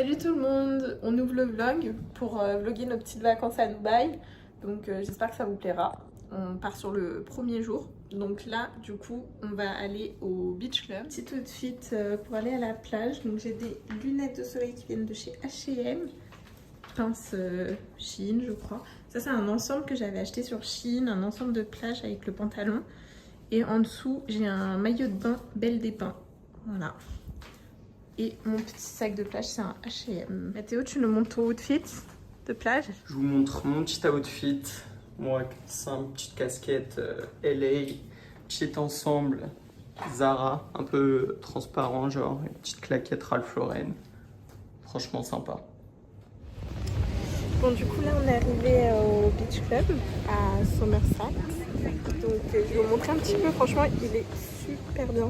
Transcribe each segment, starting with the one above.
Salut tout le monde, on ouvre le vlog pour vlogger nos petites vacances à Dubaï. Donc j'espère que ça vous plaira. On part sur le premier jour. Donc là, du coup, on va aller au Beach Club. Petit outfit pour aller à la plage. Donc j'ai des lunettes de soleil qui viennent de chez H&M. Pince Shein, je crois. Ça, c'est un ensemble que j'avais acheté sur Shein, un ensemble de plage avec le pantalon. Et en dessous, j'ai un maillot de bain Belle des Pins. Voilà. Et mon petit sac de plage, c'est un H&M. Mathéo, tu nous montres ton outfit de plage? Je vous montre mon petit outfit. Moi, simple, petite casquette LA, petit ensemble Zara, un peu transparent, genre une petite claquette Ralph Lauren. Franchement sympa. Bon, du coup, là, on est arrivé au Beach Club à Somerset. Donc, je vais vous montrer un petit peu. Franchement, il est super bien.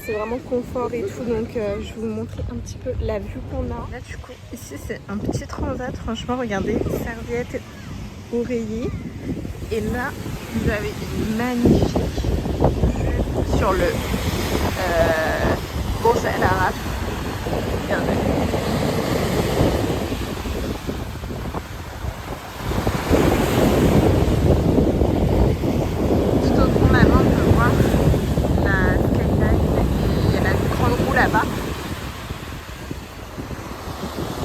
C'est vraiment confort et tout, donc je vais vous montrer un petit peu la vue qu'on a. Là, du coup, ici, c'est un petit transat. Franchement, regardez, serviette, oreiller. Et là, vous avez une magnifique vue sur le Burj Al Arab. Regardez. Tout au fond, maintenant, on peut voir la skyline et il y a la grande roue là-bas.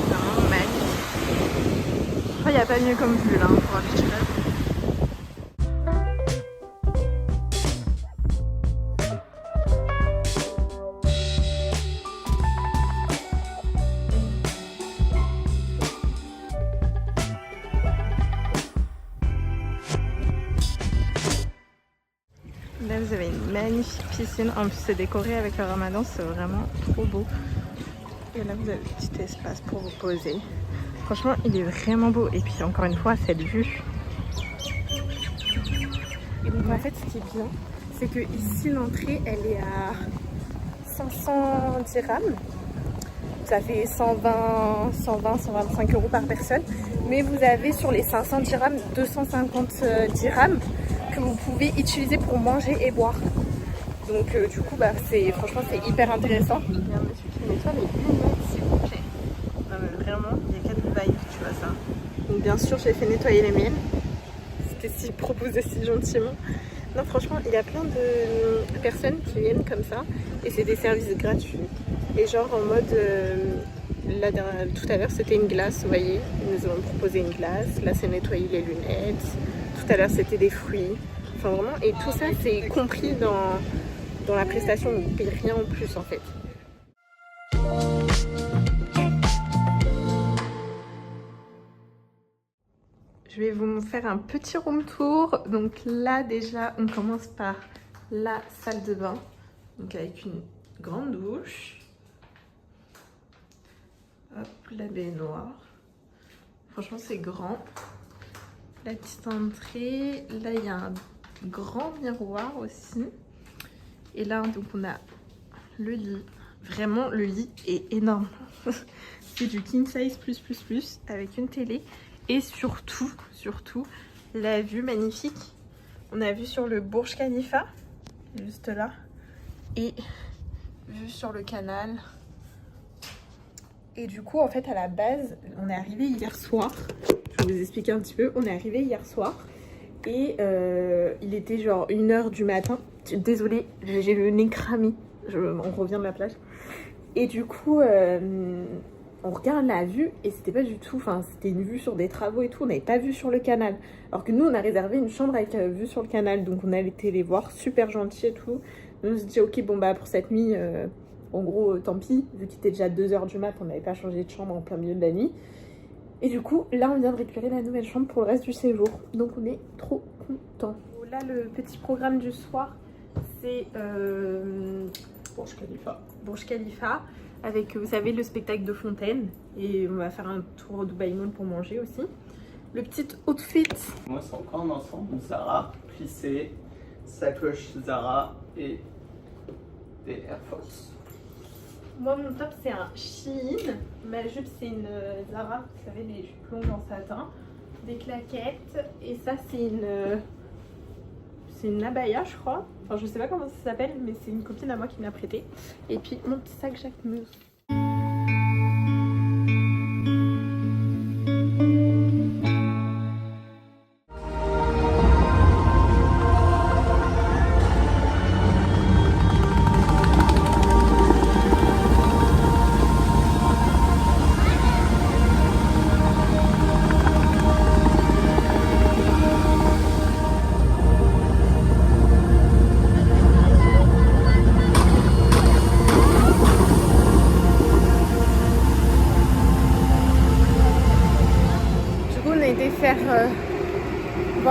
Vraiment magnifique. Il n'y a pas mieux comme vue là pour un beach club. Là vous avez une magnifique piscine, en plus c'est décoré avec le ramadan, c'est vraiment trop beau. Et là vous avez un petit espace pour vous poser. Franchement il est vraiment beau et puis encore une fois cette vue. Et donc en fait ce qui est bien, c'est que ici l'entrée elle est à 500 dirhams. Ça fait 125 € par personne. Mais vous avez sur les 500 dirhams, 250 dirhams que vous pouvez utiliser pour manger et boire. Donc du coup, bah, franchement, c'est hyper intéressant. Il y a un monsieur qui nettoie les lunettes, s'il vous plaît. Non mais vraiment, il n'y a qu'à Dubaï, tu vois ça. Donc bien sûr, j'ai fait nettoyer les miennes. C'était si proposé si gentiment. Non, franchement, il y a plein de personnes qui viennent comme ça. Et c'est des services gratuits. Et genre en mode, là, tout à l'heure, c'était une glace, vous voyez. Ils nous ont proposé une glace. Là, c'est nettoyer les lunettes. Tout à l'heure, c'était des fruits. Enfin, vraiment. Et tout ça, c'est compris dans la prestation. On ne paye rien en plus, en fait. Je vais vous faire un petit room tour. Donc là, déjà, on commence par la salle de bain. Donc avec une grande douche. Hop, la baignoire. Franchement, c'est grand. La petite entrée. Là, il y a un grand miroir aussi. Et là, donc, on a le lit. Vraiment, le lit est énorme. C'est du king size plus avec une télé. Et surtout, la vue magnifique. On a vu sur le Burj Khalifa, juste là. Et vue sur le canal. Et du coup, en fait, à la base, on est arrivé hier soir. Je vais vous expliquer un petit peu. On est arrivé hier soir. Et il était genre 1 h du matin. Désolée, j'ai le nez cramé. On revient de la plage. Et du coup, on regarde la vue et c'était pas du tout, enfin c'était une vue sur des travaux et tout, on n'avait pas vu sur le canal. Alors que nous on a réservé une chambre avec vue sur le canal, donc on a été les voir, super gentils et tout. Nous on se dit ok bon bah pour cette nuit, en gros tant pis, vu qu'il était déjà 2 h du mat, on n'avait pas changé de chambre en plein milieu de la nuit. Et du coup là on vient de récupérer la nouvelle chambre pour le reste du séjour, donc on est trop contents. Là le petit programme du soir c'est Burj Khalifa. Burj Khalifa. Avec, vous savez, le spectacle de fontaine. Et on va faire un tour au Dubaï Mall pour manger aussi. Le petit outfit. Moi, c'est encore un ensemble Zara, plissé, sacoche Zara et des Air Force. Moi, mon top, c'est un Shein. Ma jupe, c'est une Zara. Vous savez, les jupes longues en satin. Des claquettes. Et ça, c'est une abaya, je crois. Enfin, je sais pas comment ça s'appelle, mais c'est une copine à moi qui me l'a prêté. Et puis, mon petit sac Jacquemus.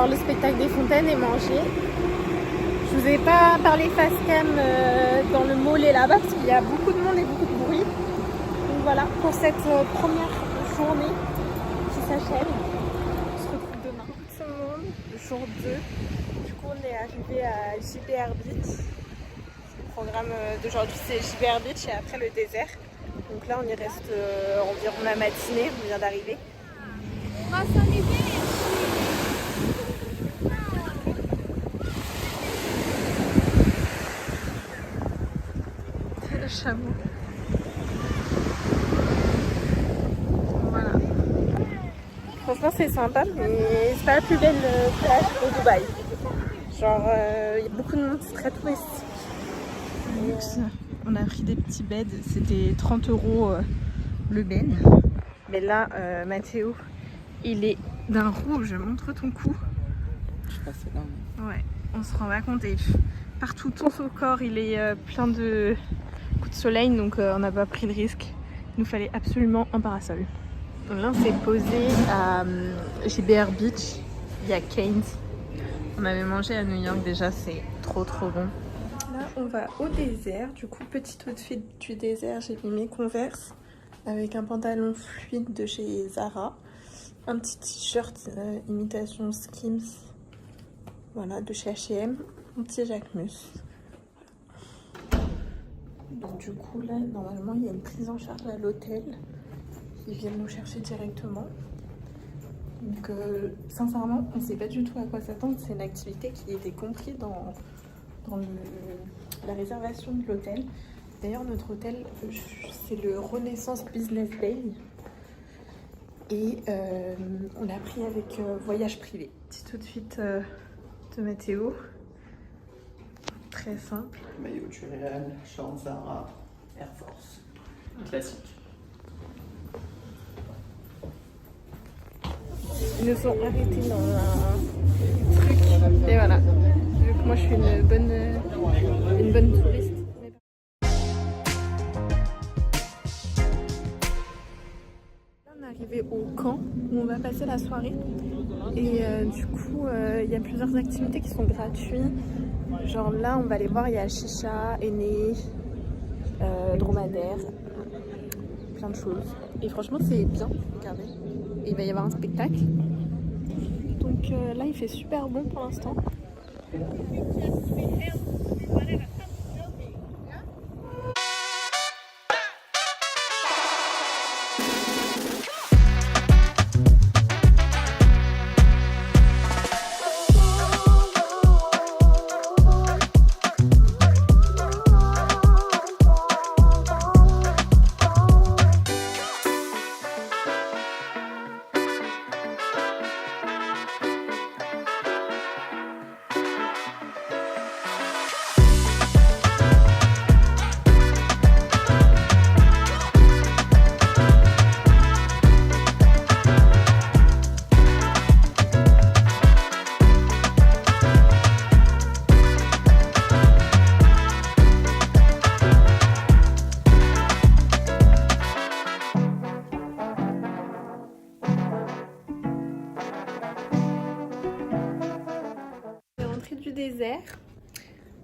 voir le spectacle des fontaines et manger. Je vous ai pas parlé face cam dans le mall et là-bas parce qu'il y a beaucoup de monde et beaucoup de bruit. Donc voilà pour cette première journée qui s'achève. On se retrouve demain. Tout le monde, jour 2. Du coup on est arrivé à JBR Beach. Le programme d'aujourd'hui c'est JBR Beach et après le désert. Donc là on y reste environ la matinée, on vient d'arriver. C'est le chameau. Voilà. Franchement c'est sympa mais c'est pas la plus belle plage au Dubaï. Genre il y a beaucoup de monde, c'est très touristique. Luxe. On a pris des petits beds, c'était 30 € le bed. Mais là, Mathéo, il est d'un rouge, montre ton cou. Je sais pas, c'est là. Ouais, on se rend pas compte. Et partout, tout son corps, il est plein de coups de soleil, donc on n'a pas pris le risque. Il nous fallait absolument un parasol. Donc là, on s'est posé à JBR Beach. Il y a Keynes. On avait mangé à New York déjà, c'est trop bon. Là, on va au désert. Du coup, petit outfit du désert, j'ai mis mes Converse avec un pantalon fluide de chez Zara, un petit t-shirt imitation Skims, voilà, de chez H&M, un petit Jacquemus. Donc du coup, là, normalement, il y a une prise en charge à l'hôtel. Ils viennent nous chercher directement. Donc, sincèrement, on ne sait pas du tout à quoi s'attendre. C'est une activité qui était comprise dans la réservation de l'hôtel. D'ailleurs notre hôtel c'est le Renaissance Business Bay et on l'a pris avec voyage privé. Petit outfit de Mathéo, très simple. Maillot du Real, short Zara, Air Force, classique. Ils nous ont arrêtés dans un truc et voilà. Vu que moi je suis une bonne touriste. Là on est arrivé au camp où on va passer la soirée et du coup il y a plusieurs activités qui sont gratuites. Genre là on va aller voir, il y a chicha, aîné, dromadaire, plein de choses. Et franchement c'est bien, regardez. Et il va y avoir un spectacle. Donc là il fait super bon pour l'instant. Désert.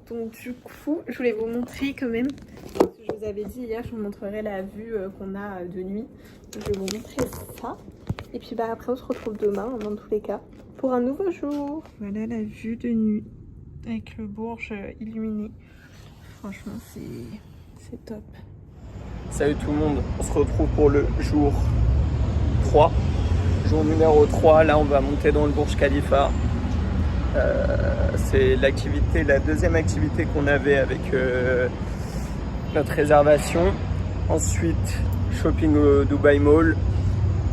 Donc du coup je voulais vous montrer quand même, je vous avais dit hier je vous montrerai la vue qu'on a de nuit, donc je vais vous montrer ça et puis bah après on se retrouve demain dans tous les cas pour un nouveau jour. Voilà la vue de nuit avec le Bourges illuminé, franchement c'est top. Salut tout le monde, on se retrouve pour le jour 3, jour numéro 3, là on va monter dans le Burj Khalifa. C'est la deuxième activité qu'on avait avec notre réservation. Ensuite, shopping au Dubai Mall.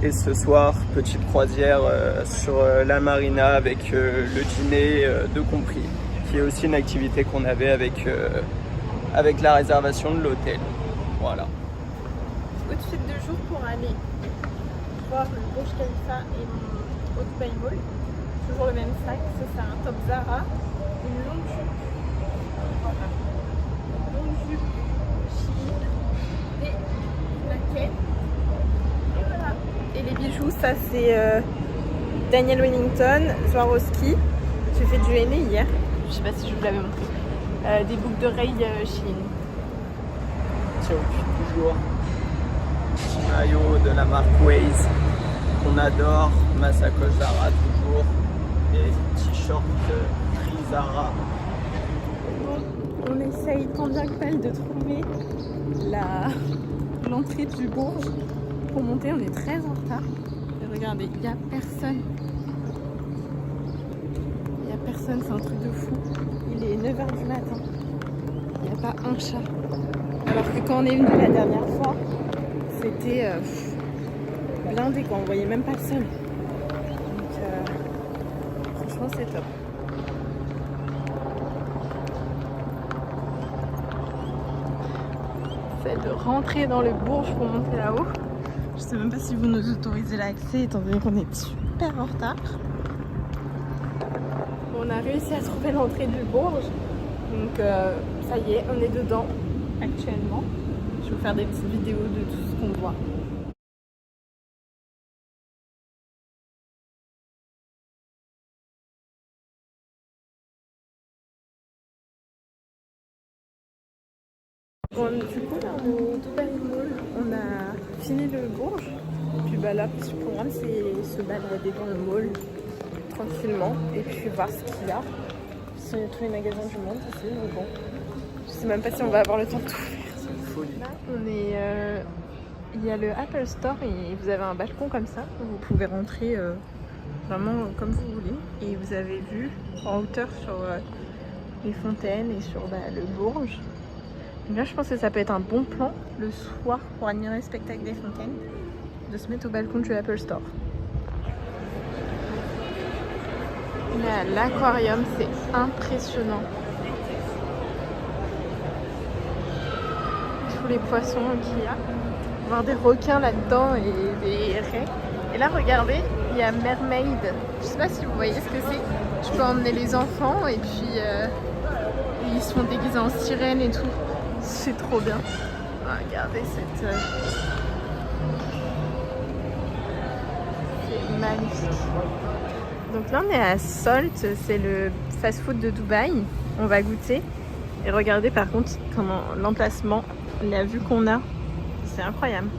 Et ce soir, petite croisière sur la marina avec le dîner de compris, qui est aussi une activité qu'on avait avec la réservation de l'hôtel. Voilà. Outfit de jour pour aller voir le Burj Khalifa et au Dubai Mall. Toujours le même sac, ça c'est un top Zara, une longue jupe chic, des plaquettes, et voilà. Et les bijoux, ça c'est Daniel Wellington, Swarovski. J'ai fait du henné hier. Je sais pas si je vous l'avais montré. Des boucles d'oreilles Shein. Tiens, toujours. Petit maillot de la marque Waze qu'on adore. Ma sacoche Zara toujours. Et t-shirt Free Zara. On essaye tant bien que mal de trouver l'entrée du Bourges pour monter. On est très en retard. Et regardez, il n'y a personne. Il n'y a personne, c'est un truc de fou. Il est 9h du matin. Il n'y a pas un chat. Alors que quand on est venu la dernière fois, c'était blindé quoi. On voyait même pas le sol. Donc franchement c'est top. De rentrer dans le Bourges pour monter là-haut. Je sais même pas si vous nous autorisez l'accès étant donné qu'on est super en retard. On a réussi à trouver l'entrée du Bourges. Donc ça y est, on est dedans actuellement. Je vais vous faire des petites vidéos de tout ce qu'on voit. Bon, du coup là on est au Dubaï Mall, on a fini le Bourges, puis bah là le programme c'est se balader dans le mall tranquillement et puis voir ce qu'il y a. Il y a tous les magasins du monde ici, mais bon, je sais même pas si on va avoir le temps de tout faire. C'est une folie. Là on est, il y a le Apple Store et vous avez un balcon comme ça, où vous pouvez rentrer vraiment comme vous voulez. Et vous avez vu en hauteur sur les fontaines et sur le Bourges. Donc là, je pense que ça peut être un bon plan le soir pour admirer le spectacle des fontaines, de se mettre au balcon du Apple Store. Là, l'aquarium, c'est impressionnant. Tous les poissons qu'il y a. Voir des requins là-dedans et des raies. Et là, regardez, il y a Mermaid. Je sais pas si vous voyez ce que c'est. Je peux emmener les enfants et puis ils se font déguiser en sirène et tout. C'est trop bien. Regardez cette... C'est magnifique. Donc là on est à Salt, c'est le fast-food de Dubaï. On va goûter. Et regardez par contre comment l'emplacement, la vue qu'on a, c'est incroyable.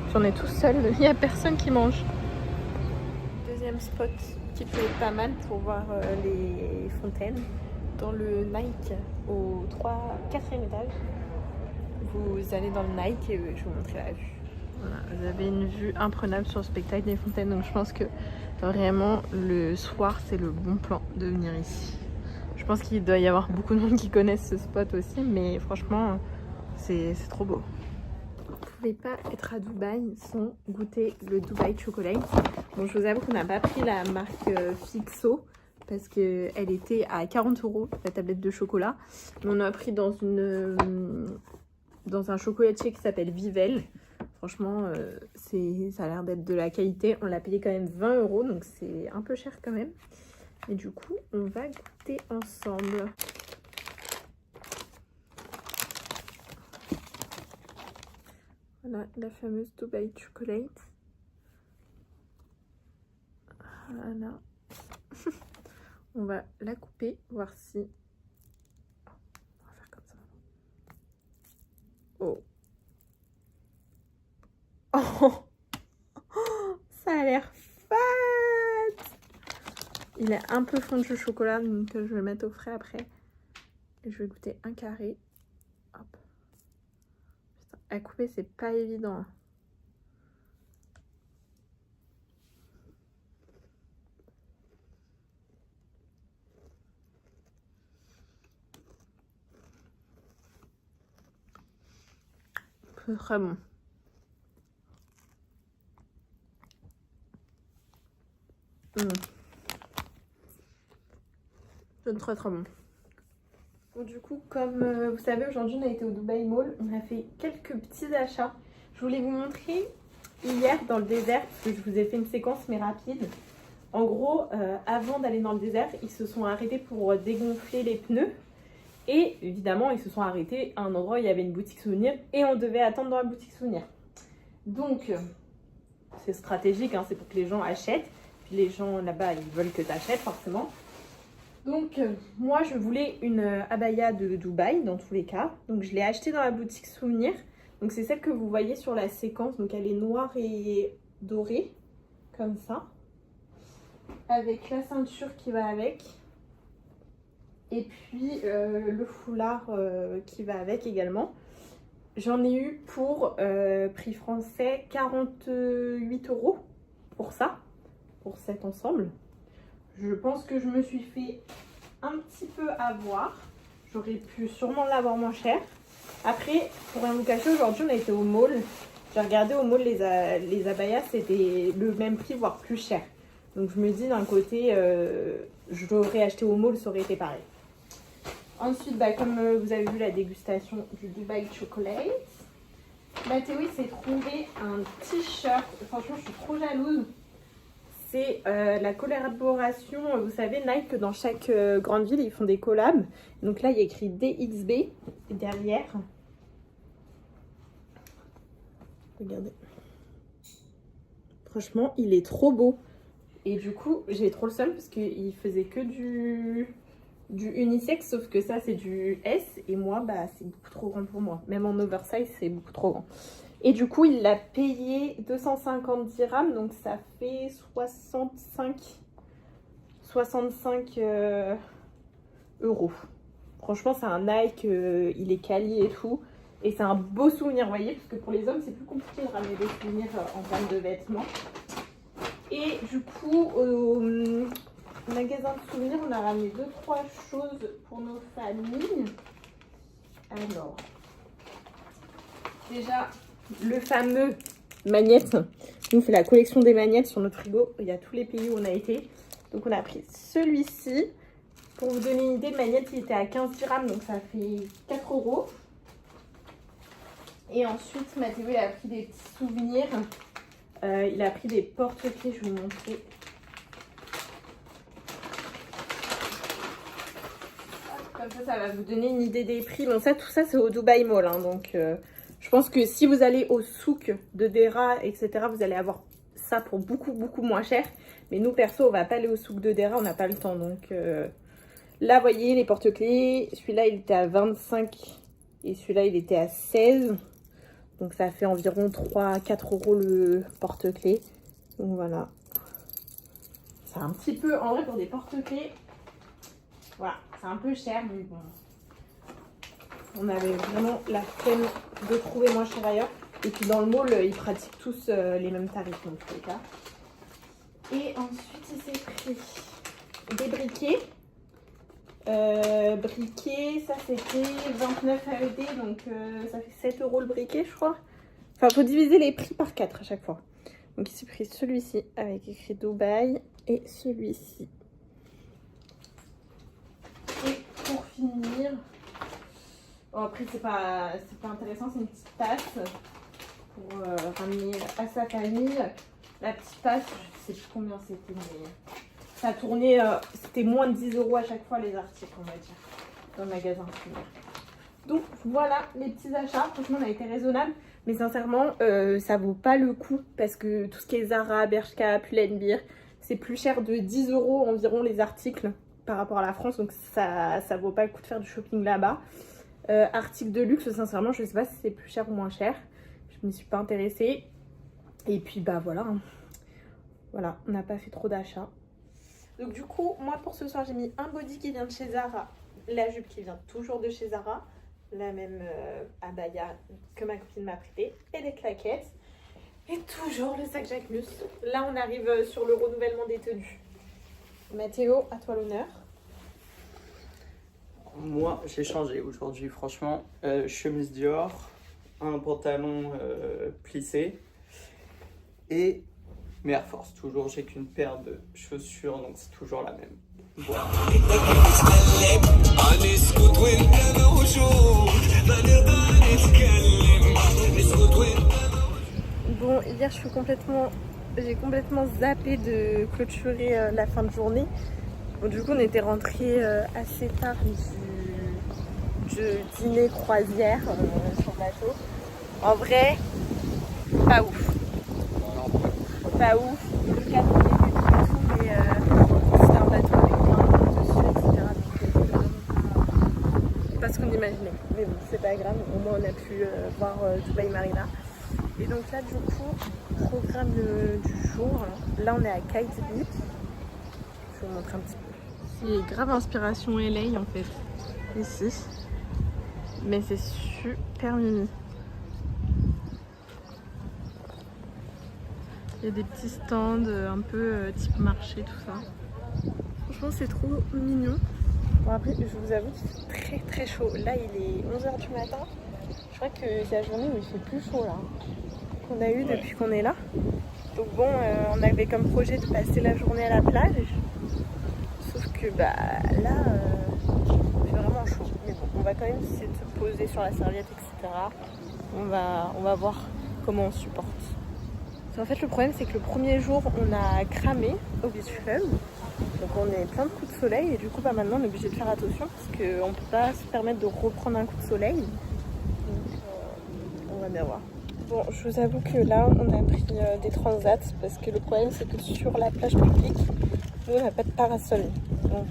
Puis on est tout seul, il n'y a personne qui mange. Deuxième spot qui peut être pas mal pour voir les fontaines. Dans le Nike au 4e étage. Vous allez dans le Nike et je vais vous montrer la vue. Voilà, vous avez une vue imprenable sur le spectacle des fontaines. Donc je pense que vraiment le soir c'est le bon plan de venir ici. Je pense qu'il doit y avoir beaucoup de monde qui connaissent ce spot aussi. Mais franchement c'est trop beau. Vous ne pouvez pas être à Dubaï sans goûter le Dubaï Chocolate. Bon, je vous avoue qu'on n'a pas pris la marque Fixo. Parce qu'elle était à 40 €, la tablette de chocolat. Mais on a pris dans un chocolatier qui s'appelle Vivel. Franchement, ça a l'air d'être de la qualité. On l'a payé quand même 20 €, donc c'est un peu cher quand même. Et du coup, on va goûter ensemble. Voilà, la fameuse Dubaï Chocolate. Voilà. On va la couper, voir si... On va faire comme ça. Oh. Oh, ça a l'air fat. Il est un peu fondu au chocolat, donc je vais le mettre au frais après. Et je vais goûter un carré. Hop. Putain, à couper, c'est pas évident. C'est très bon. C'est très très bon. Donc du coup, comme vous savez, aujourd'hui on a été au Dubaï Mall. On a fait quelques petits achats. Je voulais vous montrer hier dans le désert, parce que je vous ai fait une séquence mais rapide. En gros, avant d'aller dans le désert, ils se sont arrêtés pour dégonfler les pneus. Et évidemment, ils se sont arrêtés à un endroit où il y avait une boutique souvenir et on devait attendre dans la boutique souvenir. Donc, c'est stratégique, hein, c'est pour que les gens achètent. Puis les gens là-bas, ils veulent que tu achètes forcément. Donc moi je voulais une abaya de Dubaï dans tous les cas. Donc je l'ai achetée dans la boutique souvenir. Donc c'est celle que vous voyez sur la séquence. Donc elle est noire et dorée, comme ça. Avec la ceinture qui va avec. Et puis le foulard qui va avec également. J'en ai eu pour prix français 48 € pour ça, pour cet ensemble. Je pense que je me suis fait un petit peu avoir. J'aurais pu sûrement l'avoir moins cher. Après, pour rien vous cacher, aujourd'hui on a été au mall. J'ai regardé au mall les abayas, c'était le même prix, voire plus cher. Donc je me dis d'un côté, je l'aurais acheté au mall, ça aurait été pareil. Ensuite, comme vous avez vu la dégustation du Dubai Chocolate, Mathéo il s'est trouvé un t-shirt. Franchement, je suis trop jalouse. C'est la collaboration, vous savez, Nike, dans chaque grande ville, ils font des collabs. Donc là, il y a écrit DXB derrière. Regardez. Franchement, il est trop beau. Et du coup, j'ai trop le seum parce qu'il faisait que du unisex, sauf que ça, c'est du S. Et moi, c'est beaucoup trop grand pour moi. Même en oversize, c'est beaucoup trop grand. Et du coup, il l'a payé 250 dirhams, donc ça fait 65 €. Franchement, c'est un Nike, il est quali et tout. Et c'est un beau souvenir, vous voyez, parce que pour les hommes, c'est plus compliqué de ramener des souvenirs en termes de vêtements. Et du coup, au magasin de souvenirs, on a ramené 2-3 choses pour nos familles. Alors, déjà, le fameux magnète. Nous, on fait la collection des magnettes sur notre frigo. Il y a tous les pays où on a été. Donc, on a pris celui-ci. Pour vous donner une idée, le magnète, il était à 15 dirhams. Donc, ça fait 4 €. Et ensuite, Mathéo, il a pris des petits souvenirs. Il a pris des porte-clés. Je vais vous montrer. Comme ça va vous donner une idée des prix. Bon, ça, tout ça, c'est au Dubai Mall. Hein, donc... je pense que si vous allez au souk de Dera, etc., vous allez avoir ça pour beaucoup, beaucoup moins cher. Mais nous, perso, on va pas aller au souk de Dera, on n'a pas le temps. Donc là, vous voyez, les porte-clés, celui-là, il était à 25 et celui-là, il était à 16. Donc ça fait environ 3-4 € le porte-clés. Donc voilà. C'est un petit peu, en vrai, pour des porte-clés, voilà, c'est un peu cher, mais bon. On avait vraiment la flemme de trouver moins cher ailleurs. Et puis dans le mall, ils pratiquent tous les mêmes tarifs dans tous les cas. Et ensuite, il s'est pris des briquets. Briquet, ça c'était 29 AED, donc ça fait 7 € le briquet, je crois. Enfin, il faut diviser les prix par 4 à chaque fois. Donc il s'est pris celui-ci avec écrit Dubaï et celui-ci. Et pour finir... Bon, après, c'est pas intéressant, c'est une petite tasse pour ramener à sa famille. La petite tasse, je sais plus combien c'était, mais ça tournait, c'était moins de 10 € à chaque fois les articles, on va dire, dans le magasin. Donc voilà les petits achats. Franchement, on a été raisonnable, mais sincèrement, ça vaut pas le coup parce que tout ce qui est Zara, Bershka, Pull&Bear, c'est plus cher de 10 € environ les articles par rapport à la France, donc ça vaut pas le coup de faire du shopping là-bas. Articles de luxe, sincèrement, je sais pas si c'est plus cher ou moins cher. Je m'y suis pas intéressée. Et puis voilà. Voilà, on n'a pas fait trop d'achats. Donc du coup, moi pour ce soir, j'ai mis un body qui vient de chez Zara, la jupe qui vient toujours de chez Zara, la même abaya que ma copine m'a prêté, et les claquettes. Et toujours le sac Jacquemus. Là, on arrive sur le renouvellement des tenues. Mathéo, à toi l'honneur. Moi, j'ai changé aujourd'hui, franchement. Chemise Dior, un pantalon plissé et mes Air Force. Toujours, j'ai qu'une paire de chaussures, donc c'est toujours la même. Voilà. Bon, hier, j'ai complètement zappé de clôturer la fin de journée. Bon, du coup, on était rentrés assez tard du dîner croisière sur le bateau. En vrai, pas ouf. Pas ouf. Le cadre était tout. qu'on imaginait. Mais bon, c'est pas grave, au moins on a pu voir Dubaï Marina. Et donc là, du coup, programme du jour. Là, on est à Kite Beach. Je vais vous montrer un petit peu. C'est grave inspiration LA en fait, ici. Mais c'est super mimi. Il y a des petits stands un peu type marché, tout ça. Franchement, c'est trop mignon. Bon, après, je vous avoue qu'il fait très très chaud. Là, il est 11h du matin. Je crois que c'est la journée où il fait plus chaud là, qu'on a eu depuis qu'on est là. Donc bon, on avait comme projet de passer la journée à la plage. Sauf que bah là, il fait vraiment chaud. Mais bon, on va quand même essayer de se poser sur la serviette, etc. On va voir comment on supporte. En fait, le problème, c'est que le premier jour, on a cramé au beach club. Donc on est plein de coups de soleil et du coup bah, maintenant on est obligé de faire attention parce qu'on ne peut pas se permettre de reprendre un coup de soleil. Donc on va bien voir. Bon, je vous avoue que là on a pris des transats parce que le problème c'est que sur la plage publique, nous on n'a pas de parasol. Donc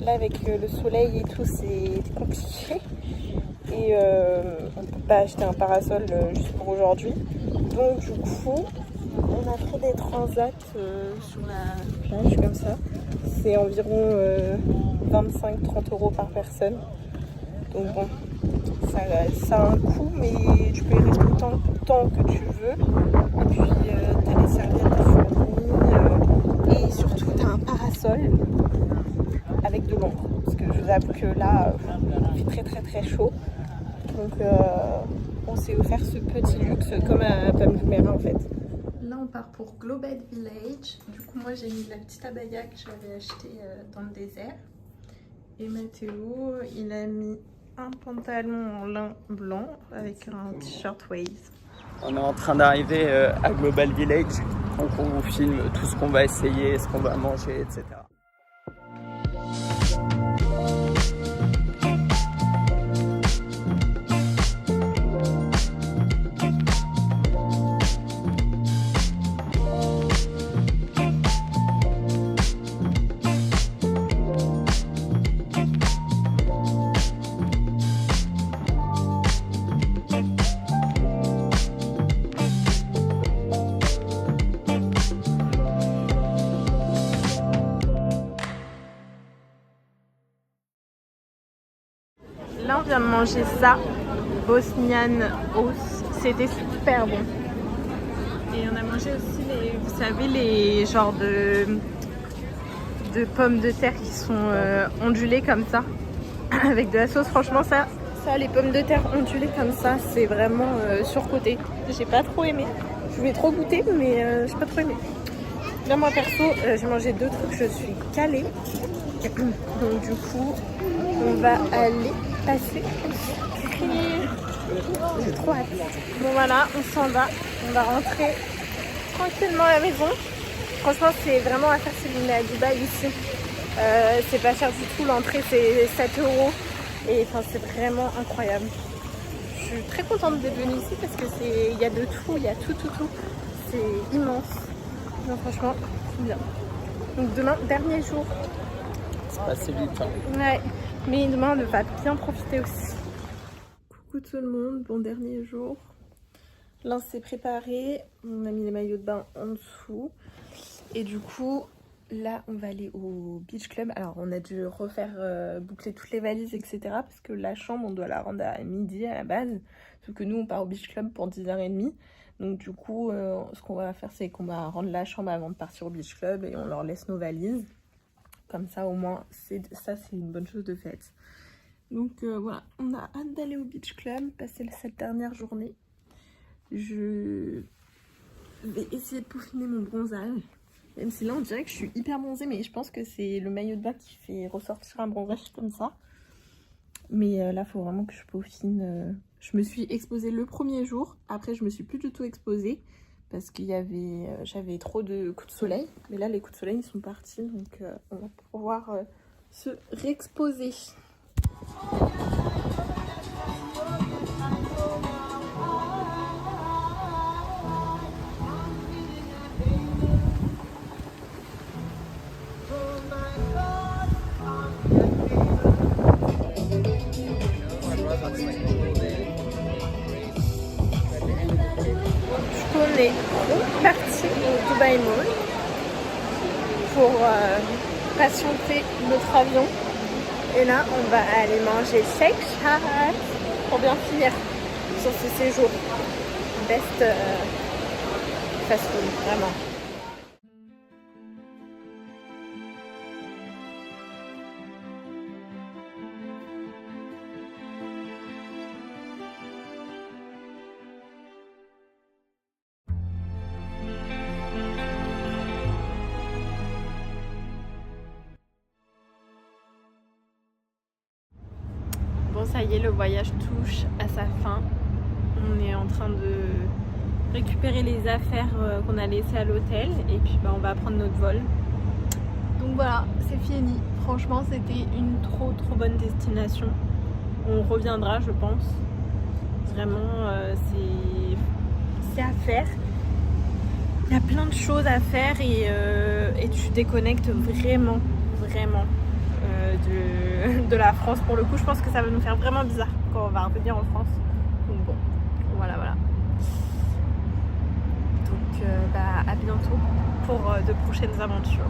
là avec le soleil et tout c'est compliqué. Et on ne peut pas acheter un parasol juste pour aujourd'hui. Donc du coup on a pris des transats sur la plage comme ça. C'est environ 25-30 € par personne. Donc bon, ça a un coût, mais tu peux y rester autant de temps que tu veux. Et puis t'as les serviettes fournies et surtout t'as un parasol avec de l'ombre. Parce que je vous avoue que là, il fait très très très chaud. Donc on s'est offert ce petit luxe comme à Palm Jumeirah en fait. Là on part pour Global Village. Du coup moi j'ai mis la petite abaya que j'avais achetée dans le désert. Et Mathéo il a mis un pantalon en lin blanc avec un t-shirt Waze. On est en train d'arriver à Global Village. Donc on vous filme tout ce qu'on va essayer, ce qu'on va manger, etc. Là on vient de manger ça, Bosnian Os, c'était super bon. Et on a mangé aussi les, vous savez, les genres de pommes de terre qui sont ondulées comme ça, avec de la sauce. Franchement ça les pommes de terre ondulées comme ça, c'est vraiment surcoté. J'ai pas trop aimé. Je voulais trop goûter mais j'ai pas trop aimé. Là moi perso, j'ai mangé 2 trucs, je suis calée. Donc du coup, on va aller passer au sucré. J'ai trop hâte. Bon voilà, on s'en va. On va rentrer tranquillement à la maison. Franchement, c'est vraiment à faire si vous venez à Dubaï ici. C'est pas cher du tout. L'entrée, c'est 7 €. Et enfin, c'est vraiment incroyable. Je suis très contente d'être venue ici parce que il y a de tout. Il y a tout. C'est immense. Donc franchement, c'est bien. Donc demain, dernier jour. C'est passé vite. Hein. Ouais, mais demain on va bien profiter aussi. Coucou tout le monde, bon dernier jour. Là on s'est préparé, on a mis les maillots de bain en dessous. Et du coup, là on va aller au beach club. Alors on a dû refaire boucler toutes les valises, etc. Parce que la chambre on doit la rendre à midi à la base. Sauf que nous on part au beach club pour 10h30. Donc du coup, ce qu'on va faire c'est qu'on va rendre la chambre avant de partir au beach club. Et on leur laisse nos valises. Comme ça au moins, c'est une bonne chose de faite. Donc voilà, on a hâte d'aller au beach club, passer cette dernière journée. Je vais essayer de peaufiner mon bronzage. Même si là on dirait que je suis hyper bronzée, mais je pense que c'est le maillot de bain qui fait ressortir un bronzage comme ça. Mais là il faut vraiment que je peaufine. Je me suis exposée le premier jour, après je me suis plus du tout exposée. Parce qu'il y avait, j'avais trop de coups de soleil. Mais là, les coups de soleil, ils sont partis. Donc, on va pouvoir se réexposer. patienter notre avion. Et là, on va aller manger Shake Shack pour bien finir sur ce séjour. Best fast food, vraiment. Bon, ça y est, le voyage touche à sa fin. On est en train de récupérer les affaires qu'on a laissées à l'hôtel et puis on va prendre notre vol. Donc voilà, c'est fini. Franchement, c'était une trop bonne destination. On reviendra, je pense. Vraiment, c'est à faire. Il y a plein de choses à faire et tu déconnectes vraiment de la France. Pour le coup, je pense que ça va nous faire vraiment bizarre quand on va revenir en France. Donc bon, voilà. Donc à bientôt pour de prochaines aventures.